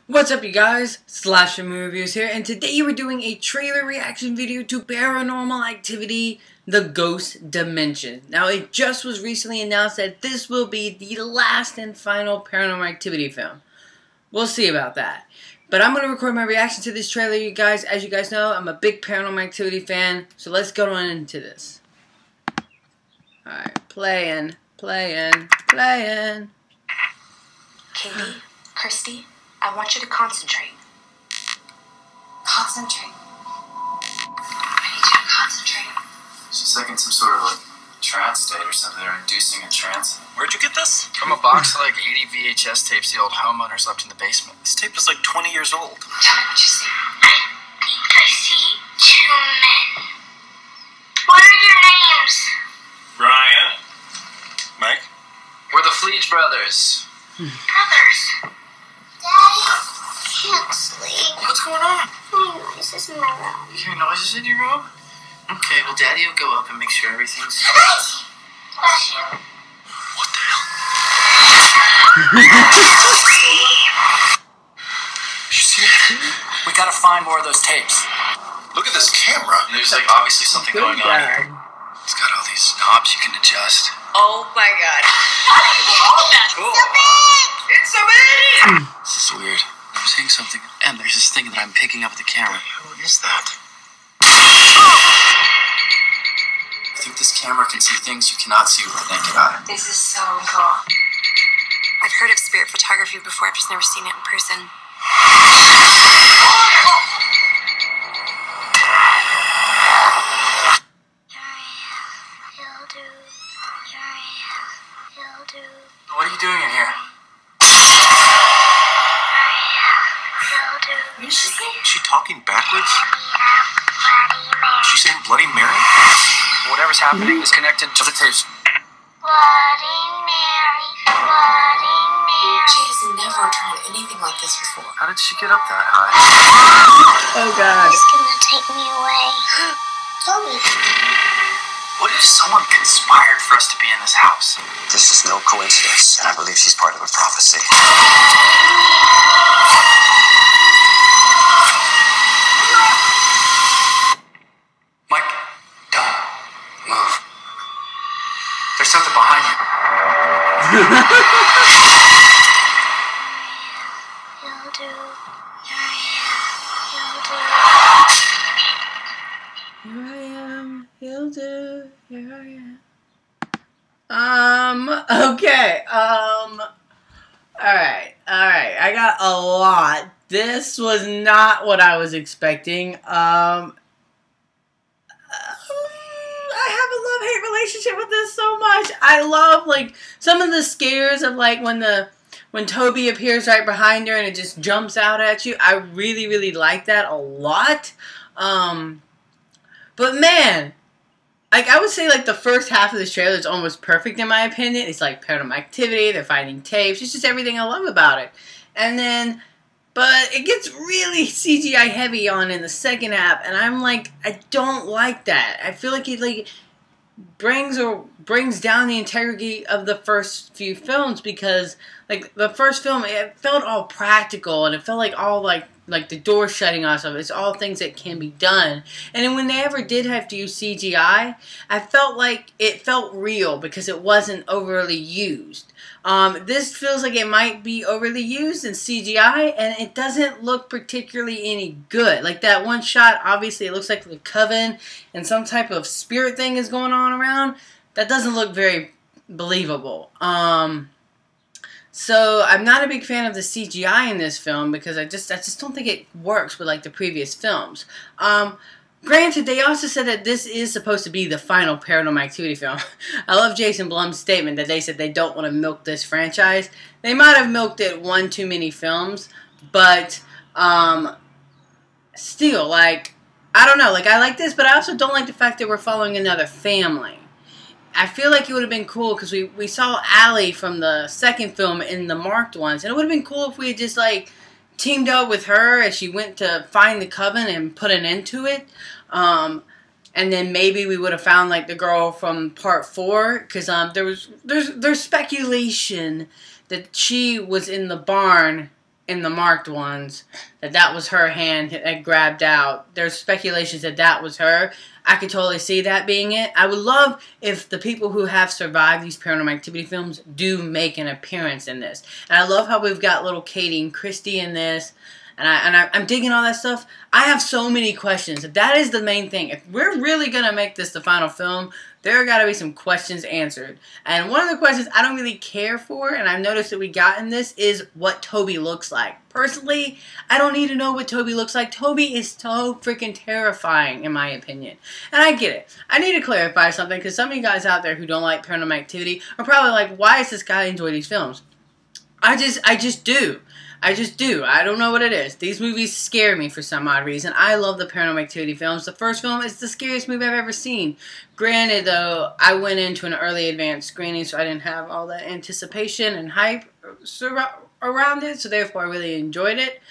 What's up, you guys? Slasher Movie Reviews here, and today we're doing a trailer reaction video to Paranormal Activity, The Ghost Dimension. Now, it just was recently announced that this will be the last and final Paranormal Activity film. We'll see about that. But I'm going to record my reaction to this trailer, you guys. As you guys know, I'm a big Paranormal Activity fan, so let's go on into this. Alright, playing. Katie, Christy, I want you to concentrate. Concentrate. I need you to concentrate. She's like in some sort of trance state or something. They're inducing a trance. Where'd you get this? From a box of 80 VHS tapes the old homeowners left in the basement. This tape is 20 years old. Tell me what you see. I think I see two men. What are your names? Ryan. Mike. We're the Fleege brothers. Brothers. Daddy, I can't sleep. What's going on? My noises in my room. You hear noises in your room? Okay, well, Daddy will go up and make sure everything's... Bless you. What the hell? You see that? We gotta find more of those tapes. Look at this camera. There's obviously something going on here. It's got all these knobs you can adjust. Oh my god. How do you hold that? Cool. So big! It's so big! This is weird. I'm seeing something, and there's this thing that I'm picking up with the camera. What is that? I think this camera can see things you cannot see with the naked eye. This is so cool. I've heard of spirit photography before, I've just never seen it in person. What are you doing in here? What did she say? Is she talking backwards? She's saying Bloody Mary? Whatever's happening is connected to the tapes. Bloody Mary, Bloody Mary. She has never tried anything like this before. How did she get up that high? Oh god. She's gonna take me away. Toby. What if someone conspired for us to be in this house? This is no coincidence, and I believe she's part of a prophecy. Mike, don't move. There's something behind you. You'll do. Here I am, he'll do, here I am. Okay, alright, I got a lot. This was not what I was expecting. I have a love-hate relationship with this so much. I love, some of the scares of, when Toby appears right behind her and it just jumps out at you. I really, really like that a lot. But man, I would say the first half of this trailer is almost perfect in my opinion. It's Paranormal Activity, they're finding tapes, it's just everything I love about it. And then, but it gets really CGI heavy on in the second half, and I'm I don't like that. I feel like it brings down the integrity of the first few films, because the first film, it felt all practical, and it felt all the door shutting on stuff. It's all things that can be done. And then when they ever did have to use CGI, I felt it felt real because it wasn't overly used. This feels like it might be overly used in CGI, and it doesn't look particularly any good. That one shot, obviously it looks like the coven and some type of spirit thing is going on around. That doesn't look very believable. So I'm not a big fan of the CGI in this film because I just don't think it works with the previous films. Granted, they also said that this is supposed to be the final Paranormal Activity film. I love Jason Blum's statement that they said they don't want to milk this franchise. They might have milked it one too many films, but still, I don't know. I like this, but I also don't like the fact that we're following another family. I feel like it would have been cool because we saw Allie from the second film in the marked ones, and it would have been cool if we had just teamed up with her as she went to find the coven and put an end to it. And then maybe we would have found the girl from part 4, because there's speculation that she was in the barn in the marked ones, that was her hand that grabbed out. There's speculations that was her. I could totally see that being it. I would love if the people who have survived these Paranormal Activity films do make an appearance in this. And I love how we've got little Katie and Christy in this. And I'm digging all that stuff. I have so many questions. That is the main thing. If we're really going to make this the final film, there got to be some questions answered. And one of the questions I don't really care for, and I've noticed that we got in this, is what Toby looks like. Personally, I don't need to know what Toby looks like. Toby is so freaking terrifying, in my opinion. And I get it. I need to clarify something, because some of you guys out there who don't like Paranormal Activity are probably like, why does this guy enjoy these films? I just do. I just do. I don't know what it is. These movies scare me for some odd reason. I love the Paranormal Activity films. The first film is the scariest movie I've ever seen. Granted, though, I went into an early advanced screening, so I didn't have all that anticipation and hype around it, so therefore I really enjoyed it.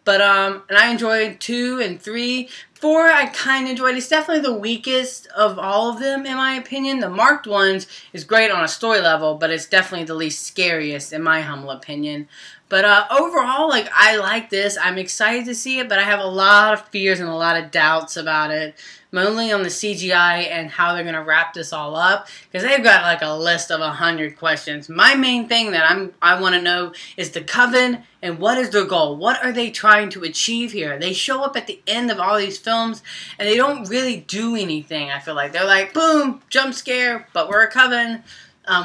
But, and I enjoyed 2 and 3. 4, I kind of enjoyed. It's definitely the weakest of all of them, in my opinion. The marked ones is great on a story level, but it's definitely the least scariest, in my humble opinion. But overall, like, I like this. I'm excited to see it, but I have a lot of fears and a lot of doubts about it. Mainly on the CGI and how they're going to wrap this all up. Because they've got like a list of 100 questions. My main thing that I want to know is the Coven and what is their goal? What are they trying to achieve here? They show up at the end of all these films and they don't really do anything, I feel like. They're like, boom, jump scare, but we're a Coven.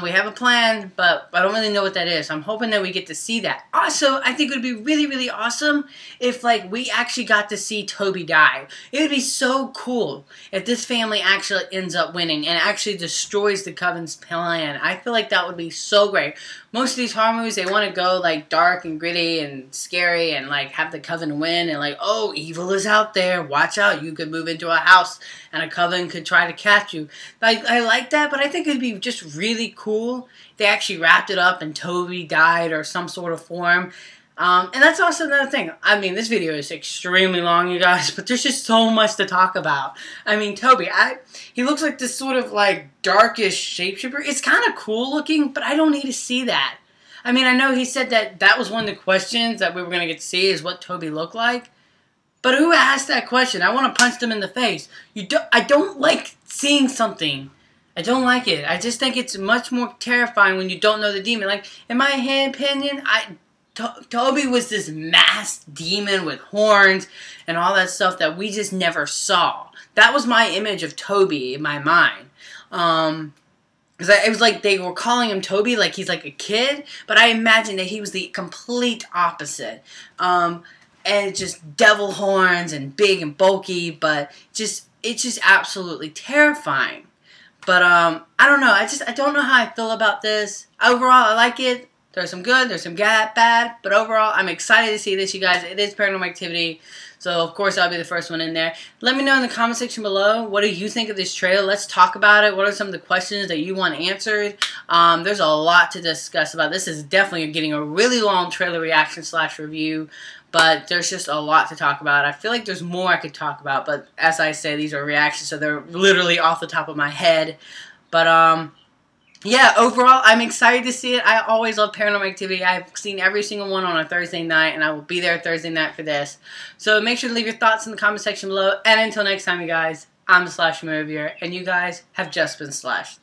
We have a plan, but I don't really know what that is. I'm hoping that we get to see that. Also, I think it would be really, really awesome if, like, we actually got to see Toby die. It would be so cool if this family actually ends up winning and actually destroys the Coven's plan. I feel like that would be so great. Most of these horror movies, they want to go, like, dark and gritty and scary and, like, have the Coven win and, like, oh, evil is out there. Watch out. You could move into a house and a Coven could try to catch you. Like, I like that, but I think it would be just really cool if they actually wrapped it up and Toby died or some sort of form. And that's also another thing. I mean, this video is extremely long, you guys, but there's just so much to talk about. I mean, Toby, he looks like this sort of, like, darkish shapeshifter. It's kind of cool looking, but I don't need to see that. I mean, I know he said that was one of the questions that we were going to get to see is what Toby looked like. But who asked that question? I want to punch them in the face. I don't like seeing something. I don't like it. I just think it's much more terrifying when you don't know the demon. Like, in my opinion, Toby was this masked demon with horns and all that stuff that we just never saw. That was my image of Toby in my mind. It was like they were calling him Toby like he's like a kid, but I imagined that he was the complete opposite. And just devil horns and big and bulky, but it's just absolutely terrifying. But I don't know. I don't know how I feel about this. Overall, I like it. There's some good, there's some bad, but overall, I'm excited to see this, you guys. It is Paranormal Activity, so of course I'll be the first one in there. Let me know in the comment section below, what do you think of this trailer? Let's talk about it. What are some of the questions that you want answered? There's a lot to discuss about. This is definitely getting a really long trailer reaction / review, but there's just a lot to talk about. I feel like there's more I could talk about, but as I say, these are reactions, so they're literally off the top of my head. But, yeah, overall, I'm excited to see it. I always love Paranormal Activity. I've seen every single one on a Thursday night, and I will be there Thursday night for this. So make sure to leave your thoughts in the comment section below. And until next time, you guys, I'm the Slash Movie Reviewer, and you guys have just been slashed.